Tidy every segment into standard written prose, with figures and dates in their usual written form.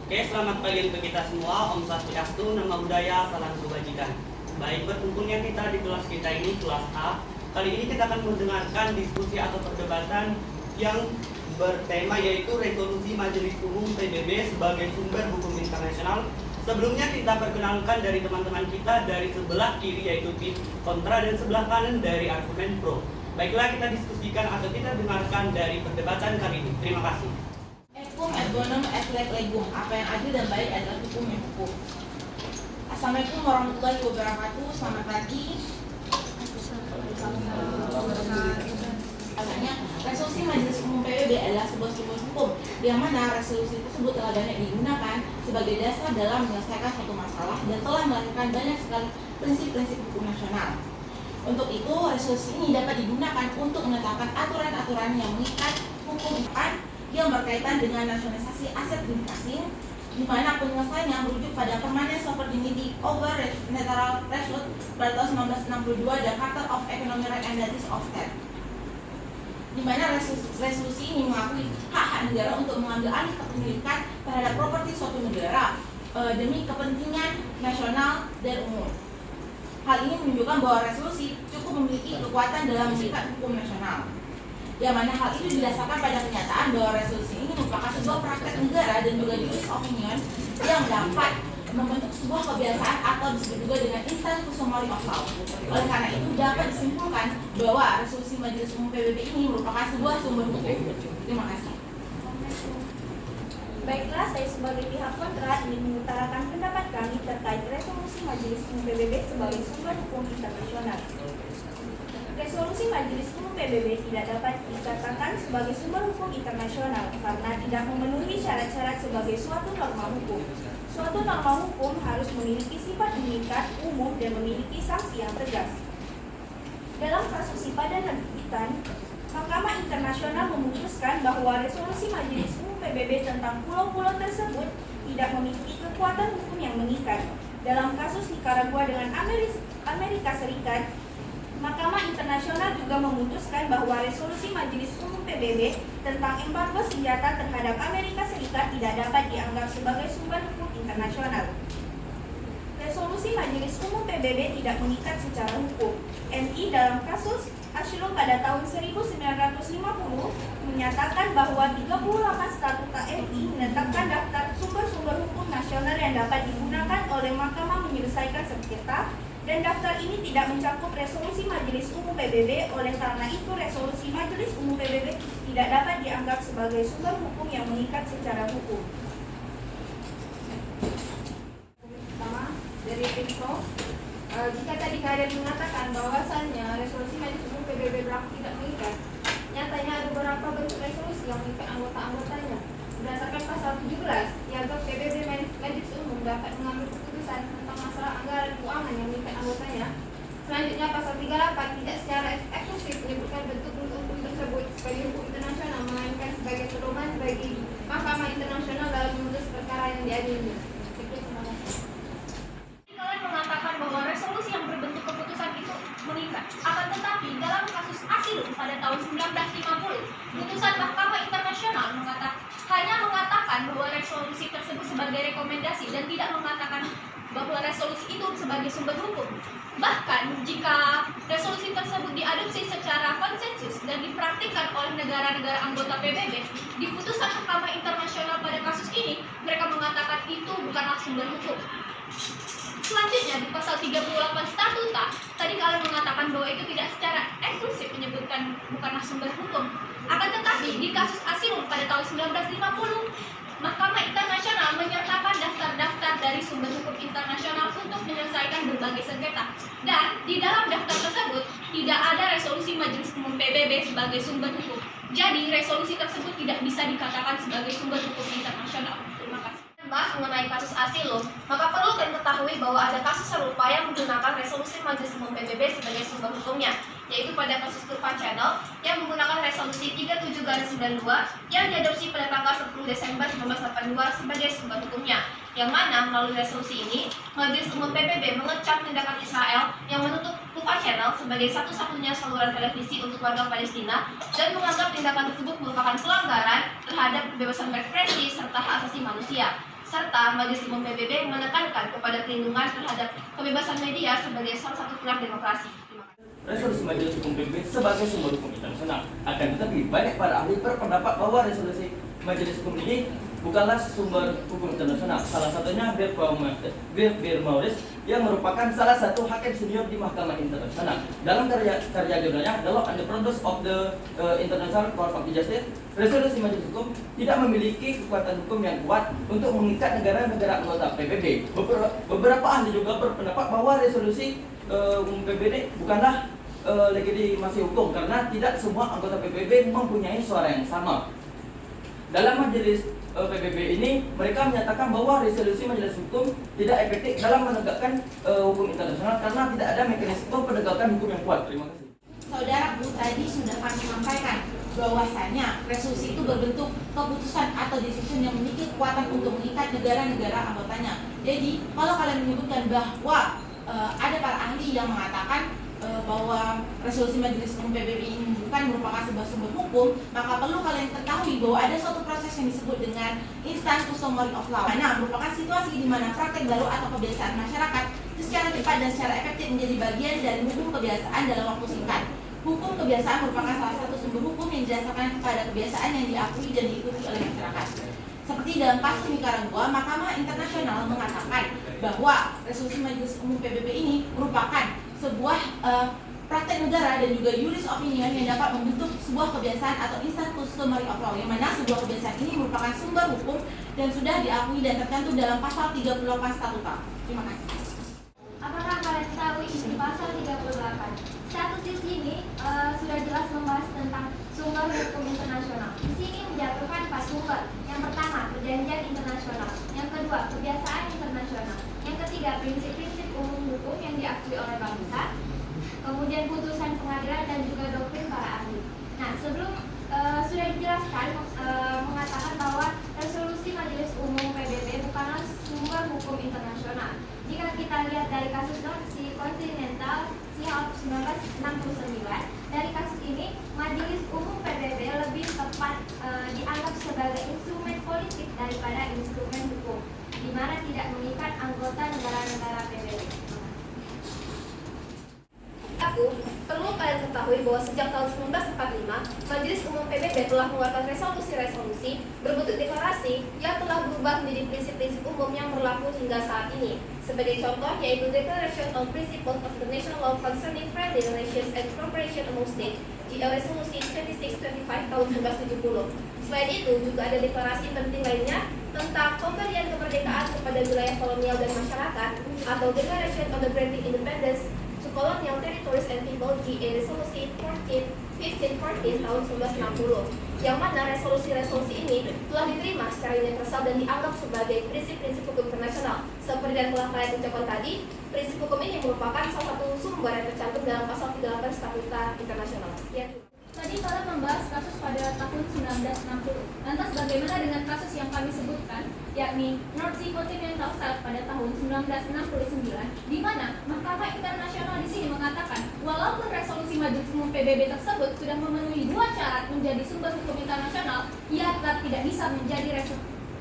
Oke, selamat pagi untuk kita semua. Om Swastiastu, nama budaya, salam kebajikan. Baik, berkumpulnya kita di kelas kita ini, kelas A. Kali ini kita akan mendengarkan diskusi atau perdebatan yang bertema yaitu resolusi Majelis Umum PBB sebagai sumber hukum internasional. Sebelumnya kita perkenalkan dari teman-teman kita dari sebelah kiri yaitu tim kontra dan sebelah kanan dari argumen pro. Baiklah, kita diskusikan atau kita dengarkan dari perdebatan kali ini. Terima kasih. Ekum et bonum et leg legum. Apa yang adil dan baik adalah hukum yang hukum. Assalamualaikum warahmatullahi wabarakatuh. Selamat pagi. Katanya, resolusi Majelis Umum PBB adalah sebuah sumber hukum yang mana resolusi tersebut telah banyak digunakan sebagai dasar dalam menyelesaikan suatu masalah dan telah melahirkan banyak sekali prinsip-prinsip hukum nasional. Untuk itu, resolusi ini dapat digunakan untuk menetapkan aturan-aturan yang mengikat hukum yang berkaitan dengan nasionalisasi aset milik asing, di mana penyelesaiannya merujuk pada Permanent Sovereignty over Netral Threshold pada tahun 1962 dan Charter of Economic Rights and Duties of State, di mana resolusi ini mengakui hak negara untuk mengambil alih kepemilikan terhadap properti suatu negara demi kepentingan nasional dan umum. Hal ini menunjukkan bahwa resolusi cukup memiliki kekuatan dalam mengikat hukum nasional, yang mana hal itu didasarkan pada kenyataan bahwa resolusi ini merupakan sebuah praktek negara dan juga judicial opinion yang dapat membentuk sebuah kebiasaan atau disebut juga dengan instant summary of law. Oleh karena itu dapat disimpulkan bahwa resolusi Majelis Umum PBB ini merupakan sebuah sumber hukum. Terima kasih. Baiklah, saya sebagai pihak kontra ingin mengutarakan pendapat kami terkait resolusi Majelis Umum PBB sebagai sumber hukum internasional. Resolusi Majelis Umum PBB tidak dapat dikatakan sebagai sumber hukum internasional karena tidak memenuhi syarat-syarat sebagai suatu norma hukum. Suatu norma hukum harus memiliki sifat mengikat, umum, dan memiliki sanksi yang tegas. Dalam kasus SIPA dan Nerbitan, Mahkamah Internasional memutuskan bahwa resolusi Majelis Umum PBB tentang pulau-pulau tersebut tidak memiliki kekuatan hukum yang mengikat. Dalam kasus Nicaragua dengan Amerika Serikat, Mahkamah Internasional juga memutuskan bahwa resolusi Majelis Umum PBB tentang embargo senjata terhadap Amerika Serikat tidak dapat dianggap sebagai sumber hukum internasional. Resolusi Majelis Umum PBB tidak mengikat secara hukum. MI dalam kasus Ashlo pada tahun 1950 menyatakan bahwa 38 Statuta MI menetapkan daftar sumber-sumber hukum nasional yang dapat digunakan oleh Mahkamah menyelesaikan sengketa, dan daftar ini tidak mencakup resolusi Majelis Umum PBB. Oleh karena itu, resolusi Majelis Umum PBB tidak dapat dianggap sebagai sumber hukum yang mengikat secara hukum. Pertama, dari tim pro, jika tadi kalian mengatakan bahwasannya resolusi Majelis Umum PBB berlaku tidak mengikat, nyatanya ada beberapa bentuk resolusi yang mengikat anggota-anggotanya. Berdasarkan pasal 17, Piagam PBB Majelis Umum dapat mengambil keputusan tentang masalah anggaran keuangan yang mengikat anggotanya. Selanjutnya, pasal 38 tidak secara eksklusif menyebutkan bentuk hukum tersebut sebagai hukum internasional, melainkan sebagai pedoman bagi Mahkamah Internasional dalam memutus perkara yang diadili. Kalian mengatakan bahwa resolusi yang berbentuk keputusan itu mengikat. Akan tetapi dalam kasus Asilum pada tahun 1950, putusan Mahkamah Internasional hanya mengatakan bahwa resolusi tersebut sebagai rekomendasi dan tidak mengatakan bahwa resolusi itu sebagai sumber hukum. Bahkan jika resolusi tersebut diadopsi secara konsensus dan dipraktikkan oleh negara-negara anggota PBB, di putusan Mahkamah Internasional pada kasus ini mereka mengatakan itu bukanlah sumber hukum. Selanjutnya di pasal 38 Statuta, tadi kalian mengatakan bahwa itu tidak secara eksklusif menyebutkan bukanlah sumber hukum. Akan tetapi di kasus Asilum pada tahun 1950, Mahkamah Internasional menyertakan daftar-daftar dari sumber hukum internasional untuk menyelesaikan berbagai sengketa. Dan di dalam daftar tersebut tidak ada resolusi Majelis Umum PBB sebagai sumber hukum. Jadi resolusi tersebut tidak bisa dikatakan sebagai sumber hukum internasional. Terima kasih. Bahas mengenai kasus Asilum, maka perlu kalian ketahui bahwa ada kasus serupa yang menggunakan resolusi Majelis Umum PBB sebagai sumber hukumnya, yaitu pada kasus Kurva Channel yang menggunakan resolusi 37/92 yang diadopsi pada tanggal 10 Desember 1982 sebagai sumber hukumnya, yang mana melalui resolusi ini Majelis Umum PBB mengecam tindakan Israel yang menutup Kurva Channel sebagai satu-satunya saluran televisi untuk warga Palestina dan menganggap tindakan tersebut merupakan pelanggaran terhadap kebebasan berekspresi serta hak asasi manusia. serta Majelis Umum PBB menekankan kepada perlindungan terhadap kebebasan media sebagai salah satu pilar demokrasi. Terima kasih. Resolusi Majelis Hukum PBB sebagai sumber hukum internasional. Akan tetapi banyak para ahli berpendapat bahwa resolusi Majelis Hukum ini bukanlah sumber hukum internasional. Salah satunya Bir Maurice yang merupakan salah satu hakim senior di Mahkamah Internasional. Dalam karya jurnalnya The Law and the Purpose of the International Court of Justice, resolusi Majelis Hukum tidak memiliki kekuatan hukum yang kuat untuk mengikat negara-negara anggota PBB. Beberapa ahli juga berpendapat bahwa resolusi PBB bukanlah legitimasi hukum karena tidak semua anggota PBB mempunyai suara yang sama. Dalam majelis PBB ini, mereka menyatakan bahwa resolusi Majelis Hukum tidak efektif dalam menegakkan hukum internasional karena tidak ada mekanisme penegakan hukum yang kuat. Terima kasih. Saudaraku, tadi sudah kami sampaikan bahwasanya resolusi itu berbentuk keputusan atau decision yang memiliki kekuatan untuk mengikat negara-negara anggotanya. Jadi, kalau kalian menyebutkan bahwa ada para ahli yang mengatakan bahwa resolusi Majelis Umum PBB ini bukan merupakan sebuah sumber hukum, maka perlu kalian ketahui bahwa ada suatu proses yang disebut dengan instant customary of law. Nah, merupakan situasi di mana praktek baru atau kebiasaan masyarakat secara cepat dan secara efektif menjadi bagian dari hukum kebiasaan dalam waktu singkat. Hukum kebiasaan merupakan salah satu sumber hukum yang didasarkan kepada kebiasaan yang diakui dan diikuti oleh masyarakat. Seperti dalam kasus Nicaragua, Mahkamah Internasional mengatakan bahwa resolusi Majelis Umum PBB ini merupakan sebuah praktek negara dan juga juris opinion yang dapat membentuk sebuah kebiasaan atau instant customary of law, yang mana sebuah kebiasaan ini merupakan sumber hukum dan sudah diakui dan tercantum dalam pasal 38 statuta. Terima kasih. Apakah kalian tahu isi pasal 38? Status di sini sudah jelas membahas tentang sumber hukum internasional. Di sini menjatuhkan 4 sumber. Yang pertama, perjanjian internasional. Yang kedua, kebiasaan internasional. Yang ketiga, prinsip-prinsip umum hukum yang diakui oleh bangsa. Kemudian putusan pengadilan dan juga doktrin para ahli. Nah, sebelum sudah dijelaskan mengatakan bahwa resolusi Majelis Umum PBB bukanlah sumber hukum internasional. Jika kita lihat dari kasus North Continental Sea of 1969, dari kasus ini Majelis Umum PBB lebih tepat dianggap sebagai instrumen politik daripada instrumen hukum, di mana tidak mengikat anggota negara-negara PBB. Perlu kalian ketahui bahwa sejak tahun 1945, Majelis Umum PBB telah mengeluarkan resolusi-resolusi berbentuk deklarasi yang telah berubah menjadi prinsip-prinsip umum yang berlaku hingga saat ini. Sebagai contoh, yaitu Declaration on Principles of International Law Concerning Friendly Relations and Cooperation Among States, GL Resolusi 2625 tahun 1970. Selain itu, juga ada deklarasi penting lainnya tentang pemberian kemerdekaan kepada wilayah kolonial dan masyarakat, atau Declaration on the Granting Independence to Colonial Territories and People, GA Resolusi 1514 tahun 1960, yang mana resolusi-resolusi ini telah diterima secara universal dan dianggap sebagai prinsip-prinsip hukum internasional. Seperti yang telah kalian ucapkan tadi, prinsip hukum ini merupakan salah satu sumber yang tercantum dalam pasal 38 Statuta Internasional. Sekian. Tadi kalian membahas kasus pada tahun 1960. Lantas bagaimana dengan kasus yang kami sebutkan, yakni North Sea Continental Shelf pada tahun 1969, di mana Mahkamah Internasional di sini mengatakan walaupun resolusi Majelis Umum PBB tersebut sudah memenuhi 2 syarat menjadi sumber hukum internasional, ia tetap tidak bisa menjadi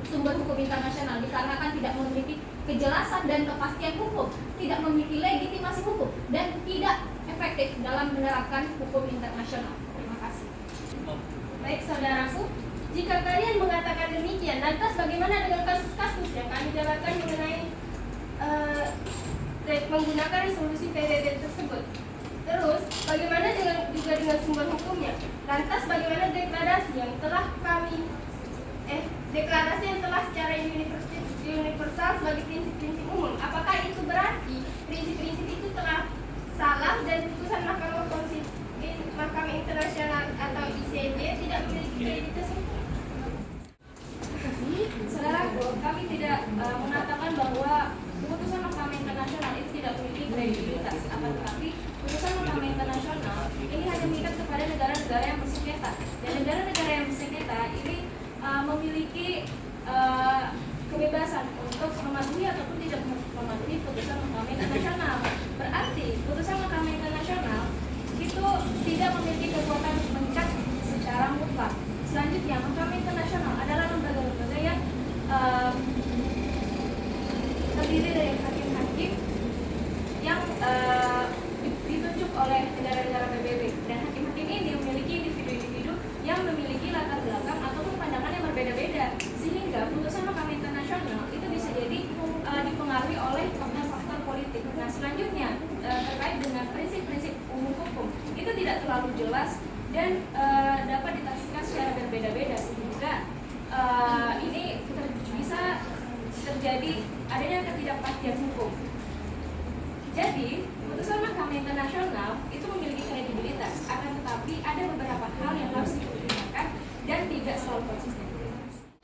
sumber hukum internasional dikarenakan tidak memiliki kejelasan dan kepastian hukum, tidak memiliki legitimasi hukum, dan tidak efektif dalam menerapkan hukum internasional. Terima kasih. Baik saudaraku, jika kalian mengatakan demikian, lantas bagaimana dengan kasus-kasus yang kami jabarkan mengenai menggunakan resolusi PBB tersebut? Terus, bagaimana juga dengan sumber hukumnya? Lantas bagaimana deklarasi yang telah secara universal sebagai prinsip-prinsip umum? Apakah itu berarti prinsip-prinsip itu telah salah dan putusan Mahkamah Internasional atau ICJ tidak memiliki kredibilitas hukum? Saudaraku, kami tidak mengatakan bahwa putusan Mahkamah Internasional itu tidak memiliki kredibilitas. Akan tetapi, putusan Mahkamah Internasional ini hanya mengikat kepada negara-negara yang bersengketa. Dan negara-negara yang bersengketa ini memiliki kebebasan untuk mematuhi ataupun tidak mematuhi putusan Mahkamah Internasional. Berarti, putusan Mahkamah Internasional oleh negara-negara PBB, dan hakim-hakim ini memiliki individu-individu yang memiliki latar belakang ataupun pandangan yang berbeda-beda, sehingga putusan Mahkamah Internasional itu bisa jadi dipengaruhi oleh faktor politik. Nah, selanjutnya terkait dengan prinsip-prinsip umum hukum itu tidak terlalu jelas dan dapat ditafsirkan secara berbeda-beda, sehingga ini bisa terjadi adanya ketidakpastian hukum. Jadi, putusan Mahkamah Internasional itu memiliki kredibilitas, akan tetapi ada beberapa hal yang harus dipertimbangkan dan tidak selalu konsisten.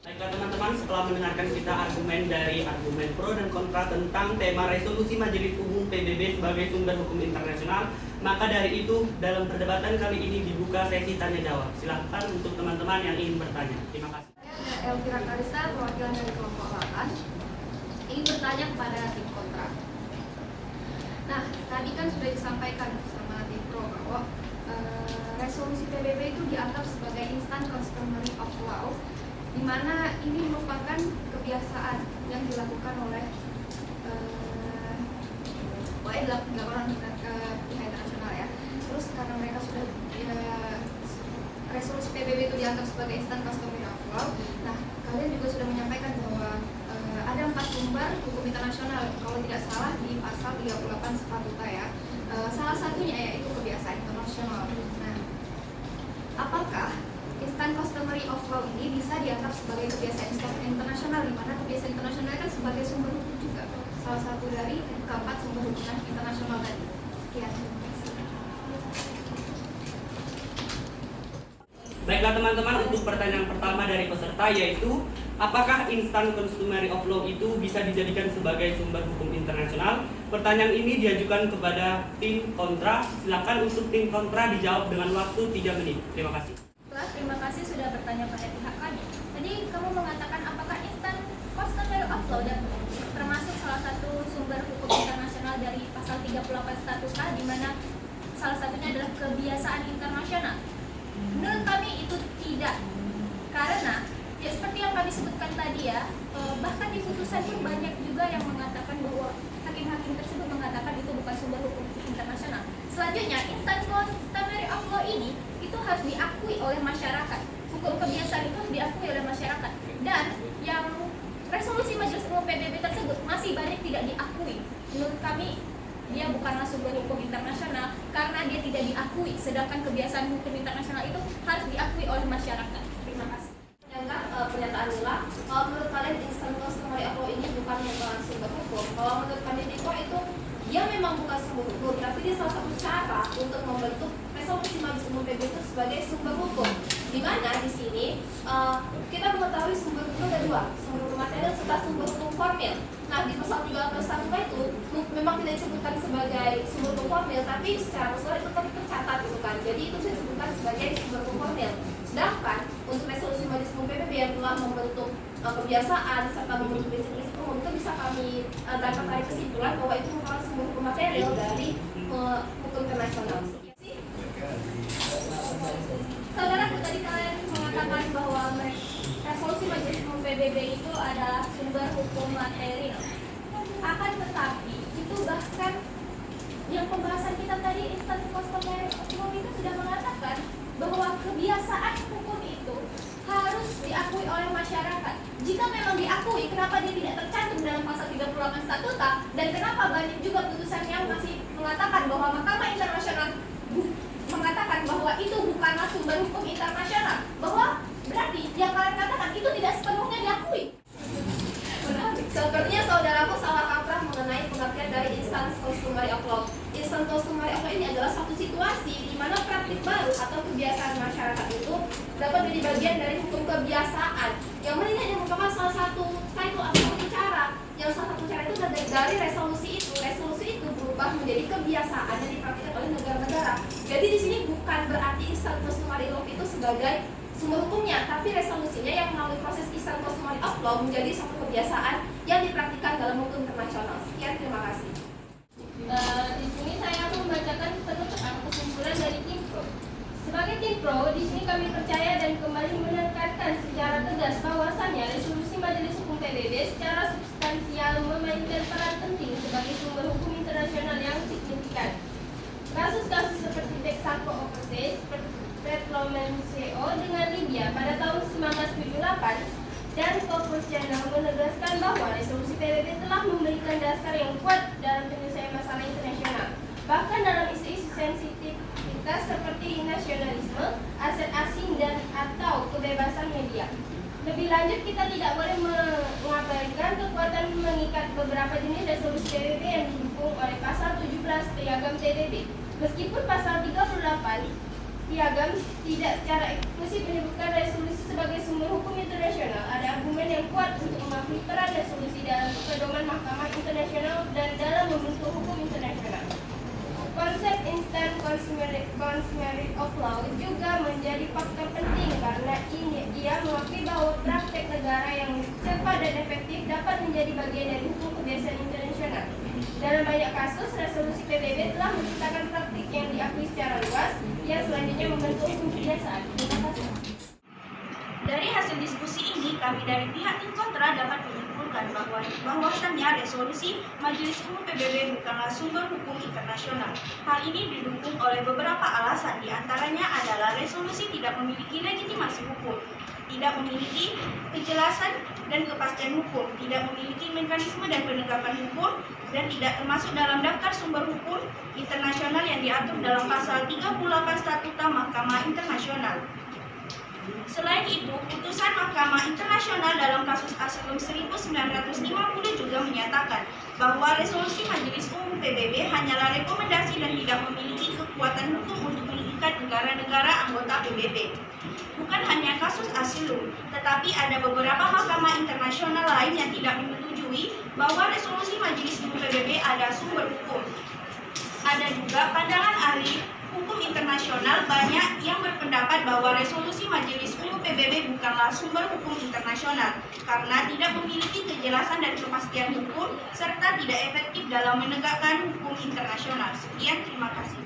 Baiklah teman-teman, setelah mendengarkan kita argumen pro dan kontra tentang tema resolusi Majelis Umum PBB sebagai sumber hukum internasional, maka dari itu dalam perdebatan kali ini dibuka sesi tanya jawab. Silahkan untuk teman-teman yang ingin bertanya. Terima kasih. Saya Elvira Karista, perwakilan dari kelompok 8, ingin bertanya kepada tim kontra. Nah, tadi kan sudah disampaikan sama tim pro bahwa resolusi PBB itu dianggap sebagai instan customary of law, di mana ini merupakan kebiasaan yang dilakukan oleh orang pihak internasional ya. Terus karena mereka sudah resolusi PBB itu dianggap sebagai instan customary of law, nah kalian juga sudah menyampaikan bahwa ada 4 sumber hukum internasional kalau tidak salah di pasal 38 Statuta ya. Salah satunya yaitu kebiasaan internasional. Nah, apakah instant customary of law ini bisa dianggap sebagai kebiasaan internasional, di mana kebiasaan internasional kan sebagai sumber hukum juga, salah satu dari keempat sumber hukum internasional tadi. Sekian. Baiklah teman-teman, untuk pertanyaan pertama dari peserta yaitu apakah instant customary of law itu bisa dijadikan sebagai sumber hukum internasional? Pertanyaan ini diajukan kepada tim kontra. Silakan untuk tim kontra dijawab dengan waktu 3 menit. Terima kasih. Terima kasih sudah bertanya pada pihak kami. Tadi kamu mengatakan apakah instant customary of law dan termasuk salah satu sumber hukum internasional dari pasal 38 Statuta, di mana salah satunya adalah kebiasaan internasional. Menurut kami itu tidak, karena ya seperti yang kami sebutkan tadi ya, bahkan di putusan pun banyak juga yang mengatakan bahwa hakim-hakim tersebut mengatakan itu bukan sumber hukum internasional. Selanjutnya, instant customary of law ini itu harus diakui oleh masyarakat. Hukum kebiasaan itu harus diakui oleh masyarakat. Dan yang resolusi Majelis Umum PBB tersebut masih banyak tidak diakui. Menurut kami dia bukanlah sumber hukum internasional karena dia tidak diakui, sedangkan kebiasaan hukum internasional itu harus diakui oleh masyarakat. Terima kasih. Pernyataan Lula, kalau menurut kalian instant customary of law ini bukan merupakan sumber hukum. Kalau menurut kami itu dia memang bukan sumber hukum, tapi dia salah satu cara untuk membentuk resolusi Majelis Umum PBB itu sebagai sumber hukum. Di mana di sini kita mengetahui sumber hukum ada 2, sumber hukum material serta sumber hukum formil. Nah, di pasal 38 Statuta itu memang tidak disebutkan sebagai sumber hukum formil, tapi secara keseluruhan itu tercatat gitu kan. Jadi itu bisa disebutkan sebagai sumber hukum formil. Sedangkan untuk resolusi Majelis Umum PBB yang telah membentuk kebiasaan serta membentuk prinsip-prinsip umum, itu bisa kami dapat tarik kesimpulan bahwa itu merupakan sumber hukum material dari hukum internasional. Saudaraku, tadi kalian mengatakan bahwa resolusi Majelis Umum PBB itu adalah sumber hukum material. Akan tetapi itu bahkan yang pembahasan kita tadi instant customary of law itu sudah mengatakan bahwa kebiasaan hukum itu harus diakui oleh masyarakat. Jika memang diakui, kenapa dia tidak tercantum dalam pasal 38 Statuta, dan kenapa banyak juga putusan yang masih mengatakan bahwa Mahkamah Internasional mengatakan bahwa itu bukanlah sumber hukum internasional, bahwa berarti yang kalian katakan itu tidak sepenuhnya diakui. Sepertinya saudaraku salah kaprah mengenai pengertian dari instant customary of law. Instant customary of law ini adalah satu situasi di mana praktik baru atau kebiasaan masyarakat itu dapat menjadi bagian dari hukum kebiasaan, yang mana ini merupakan salah satu title atau satu cara. Yang salah satu cara itu dari resolusi itu. Resolusi itu berubah menjadi kebiasaan yang dipraktikkan oleh negara-negara. Jadi di sini bukan berarti instant customary law itu sebagai sumber hukumnya, tapi resolusinya yang melalui proses instant customary of law menjadi satu kebiasaan yang dipraktikkan dalam hukum internasional. Sekian, terima kasih. Di sini saya akan membacakan penutupan kesimpulan dari tim pro. Sebagai tim pro, di sini kami percaya dan kembali menekankan secara tegas bahwasannya resolusi Majelis Hukum PBB secara substansial memainkan peran penting sebagai sumber hukum internasional yang signifikan. Kasus-kasus seperti Texaco Overseas, Petroleum CO dengan Libya pada tahun 1978 dan Corpus Channel menegaskan bahwa resolusi PBB telah memberikan dasar yang kuat dalam penyelesaian masalah internasional. Bahkan dalam isu-isu sensitivitas seperti nasionalisme, aset asing dan atau kebebasan media. Lebih lanjut, kita tidak boleh mengabaikan kekuatan mengikat beberapa jenis resolusi PBB yang didukung oleh pasal 17 Piagam PBB. Meskipun pasal 38 Piagam tidak secara eksklusif menyebutkan resolusi sebagai sumber hukum internasional, ada argumen yang kuat untuk mengakui peran resolusi dalam pedoman Mahkamah Internasional dan dalam membentuk hukum internasional. Konsep instant consummary of law juga menjadi faktor penting karena ia mengakui bahwa praktek negara yang cepat dan efektif dapat menjadi bagian dari hukum kebiasaan internasional. Dalam banyak kasus, resolusi PBB telah menciptakan praktik yang diakui secara luas yang selanjutnya membentuk hukum kebiasaan. Terima kasih. Dari hasil diskusi ini, kami dari pihak tim kontra dapat menyimpulkan bahwasannya resolusi Majelis Umum PBB bukanlah sumber hukum internasional. Hal ini didukung oleh beberapa alasan, diantaranya adalah resolusi tidak memiliki legitimasi hukum, tidak memiliki kejelasan dan kepastian hukum, tidak memiliki mekanisme dan penegakan hukum, dan tidak termasuk dalam daftar sumber hukum internasional yang diatur dalam pasal 38 Statuta Mahkamah Internasional. Selain itu, putusan Mahkamah Internasional dalam kasus Asilum 1950 juga menyatakan bahwa resolusi Majelis Umum PBB hanyalah rekomendasi dan tidak memiliki kekuatan hukum untuk mengikat negara-negara anggota PBB. Bukan hanya kasus Asilum, tetapi ada beberapa mahkamah internasional lain yang tidak menyetujui bahwa resolusi Majelis Umum PBB ada sumber hukum. Ada juga pandangan ahli hukum internasional banyak yang berpendapat bahwa resolusi Majelis Umum PBB bukanlah sumber hukum internasional karena tidak memiliki kejelasan dan kepastian hukum serta tidak efektif dalam menegakkan hukum internasional. Sekian, terima kasih.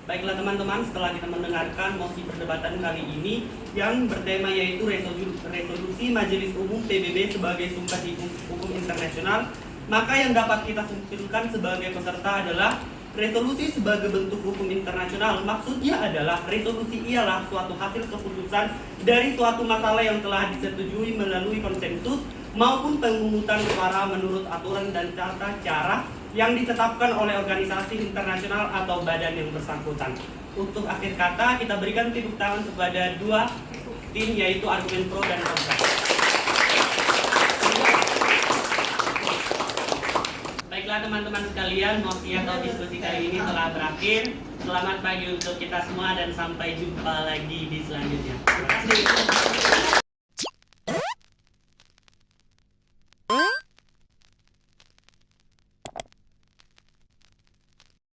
Baiklah teman-teman, setelah kita mendengarkan mosi perdebatan kali ini yang bertema yaitu resolusi Majelis Umum PBB sebagai sumber hukum internasional, maka yang dapat kita simpulkan sebagai peserta adalah resolusi sebagai bentuk hukum internasional. Maksudnya adalah resolusi ialah suatu hasil keputusan dari suatu masalah yang telah disetujui melalui konsensus maupun pemungutan suara menurut aturan dan tata cara yang ditetapkan oleh organisasi internasional atau badan yang bersangkutan. Untuk akhir kata, kita berikan tepuk tangan kepada dua tim, yaitu argumen pro dan kontra. Baiklah teman-teman sekalian, mosi atau diskusi kali ini telah berakhir. Selamat pagi untuk kita semua dan sampai jumpa lagi di selanjutnya. Terima kasih.